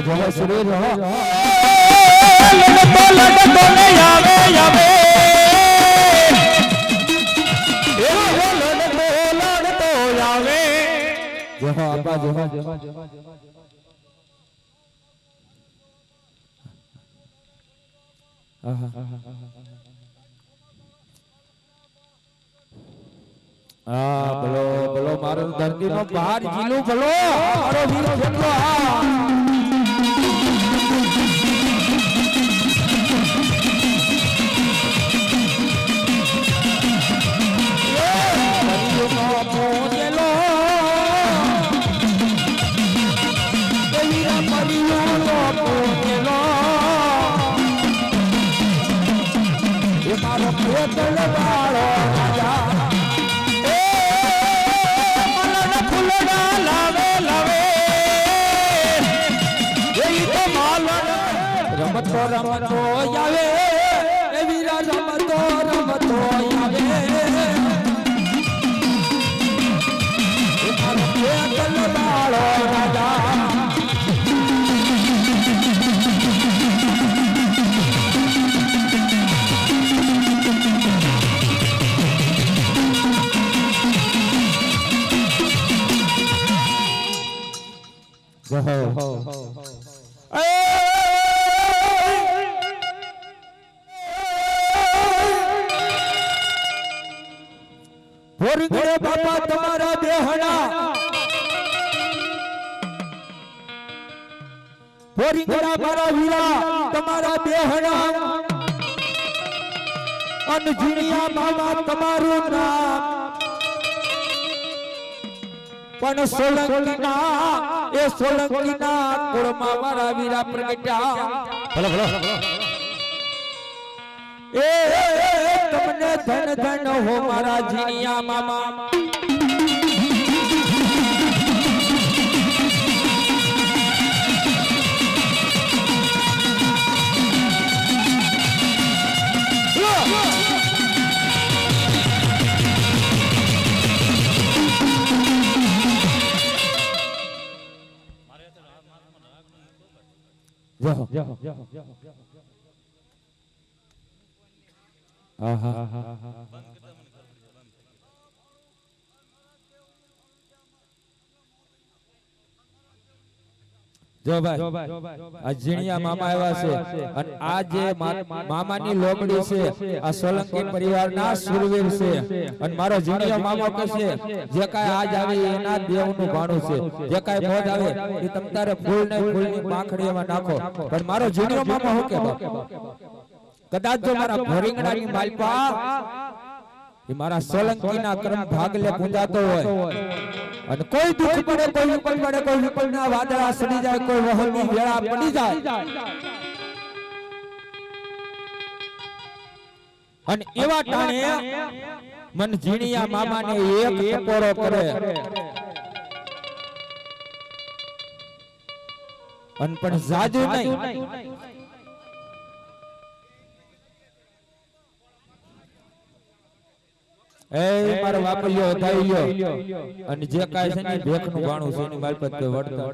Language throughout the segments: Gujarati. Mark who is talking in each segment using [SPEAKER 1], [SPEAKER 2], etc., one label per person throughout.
[SPEAKER 1] જય શ્રી રામ
[SPEAKER 2] લડતો ને આવે આવે લડતો આવે
[SPEAKER 1] જય આપા જય બોલો બોલો મારો ધરતી નો બહાર જીલું બોલો મારો વીર જેટલો રમતો રમતો આવે એ વીરા રમતો રમતો આવે મારો પેટલ બાળો રાજા પોરીગળે બાપા તમારા દેહણા પોરીગળા મારા વીરા તમારા દેહણા અનજીણિયા મામા તમારું નામ પણ સોલંકીના એ સોલંકીના કુળમાં મારા વીરા પ્રગટ્યા ભલે ભલે એ તમને ધન ધન હો મારા જીનિયા મામા જો ભાઈ આ જીણિયા મામા આવ્યા છે અને આ જે મામાની લોમડી છે આ સોલંકી પરિવારના સુરવીર છે અને મારો જીણિયા મામો કહે જે કાંઈ આજ આવે એના દેવનું ભાણું છે જે કાંઈ મોજ આવે એ તમ તારે ફૂલ ને ફૂલની પાંખડીમાં નાખો પણ મારો જીણિયો મામો હું કહેતો કદાચ જો મારા ભોરીંગણાની માલપા એ મારા સોલંકીના કર્મ ભાગલે પૂજાતો હોય અને કોઈ દુઃખ પડે કોઈ વિપલ પડે કોઈ વિપલના વાદળા સડી જાય કોઈ વહનની વેળા પડી જાય અને એવા ટાણે મન જીણિયા મામાને એક ટકોરો કરે અને પણ જાજુ નહીં એ મારો વાપરિયો થઈ ગયો અને જે કાઈ છે ને ભેખનું ભાણું છે એની માલપત કોઈ વળતો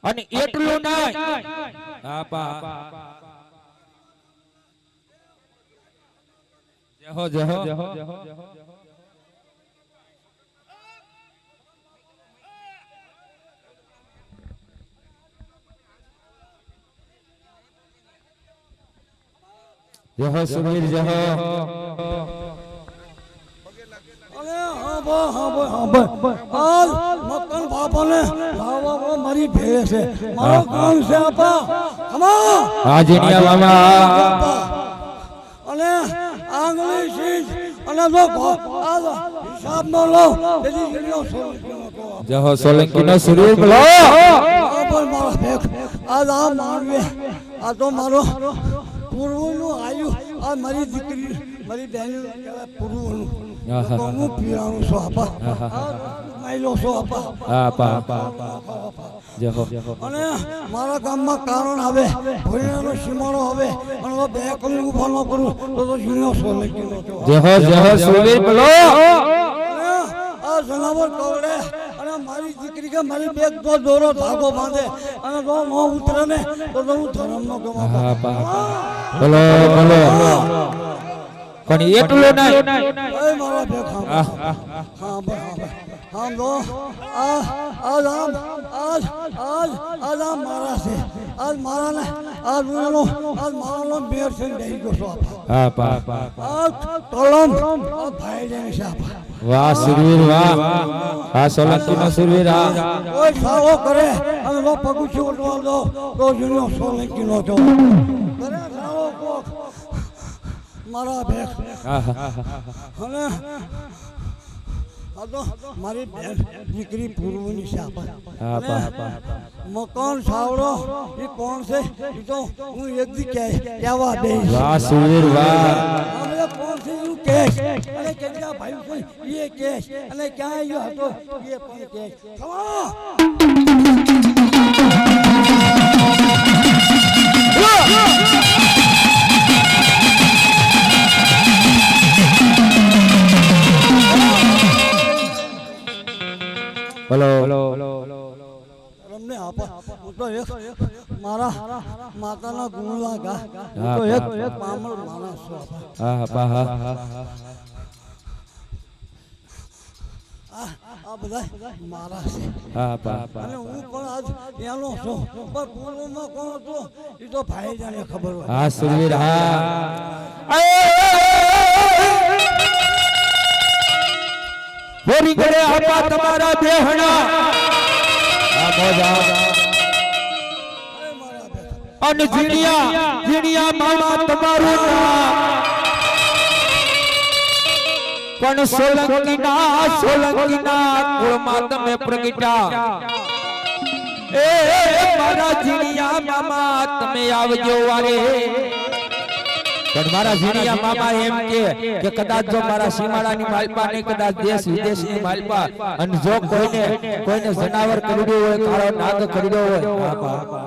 [SPEAKER 1] અને એટલું નહીં આપા જહો જહો જહો સુમીર જહો
[SPEAKER 3] અરે હા મકન બાપાને લાવવા મારી ભેળે છે મારો કામ છે આપા અમા
[SPEAKER 1] હાજીનિયા મામા
[SPEAKER 3] અને આંગળી સીજ અને જો હિસાબ નો લો તેથી જલ્યો
[SPEAKER 1] જહો સોલંકીનો સુરીર બોલો
[SPEAKER 3] પણ મારો ભેખ આ માનવે આ તો મારો પૂર્વનું આયુ આ મારી દીકરી મારી બહેન પૂર્વનું
[SPEAKER 1] આહા.
[SPEAKER 3] તો હું પીવાનું છું આપા માયલો છું આપા
[SPEAKER 1] હા પા જય હો
[SPEAKER 3] અને મારા ગામમાં કારણ આવે ભોયણાનો સીમાડો આવે અને હવે બે કલાક ઉભા ન કરું તો જૂનો સોલંકીનો છો.
[SPEAKER 1] જય હો સુરવીર બોલો.
[SPEAKER 3] આ જનાવર કવડે અને મારી દીકરી કે મારી બેગ તો દોરો ધાગો બાંધે અને જો ન ઉતરે ને તો હું ધર્મનો ગમા
[SPEAKER 1] હા પા બોલો બોલો પણ એટલું નહીં.
[SPEAKER 3] મારા બેગ હા હા હા દો આજ મારા છે આજ મારા ને આજ મારાનો મેર છે બેહી ગયો છો
[SPEAKER 1] હા પા
[SPEAKER 3] આજ તલમ ભાઈ જઈને છે આપા
[SPEAKER 1] વાહ સુરવીર વાહ. હા સોલંકી નો સુરવીર હા.
[SPEAKER 3] કોઈ સારો કરે અને નો પગુચી ઉઠવા દો તો જૂનો સોલંકી નો છો કરે સારો કોક મારા બેગ અને આ તો મારી બેન દીકરી પૂર્વની છે
[SPEAKER 1] હા પા
[SPEAKER 3] મકાન સાવડો એ કોણ છે એ તો હું એક દી કહેવા દઈશ
[SPEAKER 1] વાહ સુરવીર વાહ.
[SPEAKER 3] અમે કોણ છે એવું કહેશ અને કેટલા ભાઈ કોઈ એ કહેશ અને ક્યાં આવ્યો હતો એ પણ કહેશ ખમા
[SPEAKER 1] બોલો
[SPEAKER 3] તમને આપા હું તો એક મારા માતાના ગુણલા ગા હું તો એક પામળ માણસ છું આપા
[SPEAKER 1] હા પા હા
[SPEAKER 3] આ બધા મારા છે
[SPEAKER 1] હા પા
[SPEAKER 3] અને હું પણ આજ એનો છું પણ પૂર્વમાં કોણ હતો એ તો ભાઈ જાને ખબર હોય
[SPEAKER 1] હા સુરવીર હા. બોરી કરે આપા તમારા બેહણા આ મોજા
[SPEAKER 3] મારા બેટા
[SPEAKER 1] અને જીણિયા મામા તમારું નામ પણ સોલંકીના કુળમાં તમે પ્રગટ્યા. એ મારા જીણિયા મામા તમે આવજો વારે. પણ મારા જીણિયા મામા એમ કે કદાચ જો મારા સીમાડાની માલપા ને કદાચ દેશ વિદેશની માલપા અને જો કોઈને જનાવર કરડ્યું હોય કાળો નાગ કરડ્યો હોય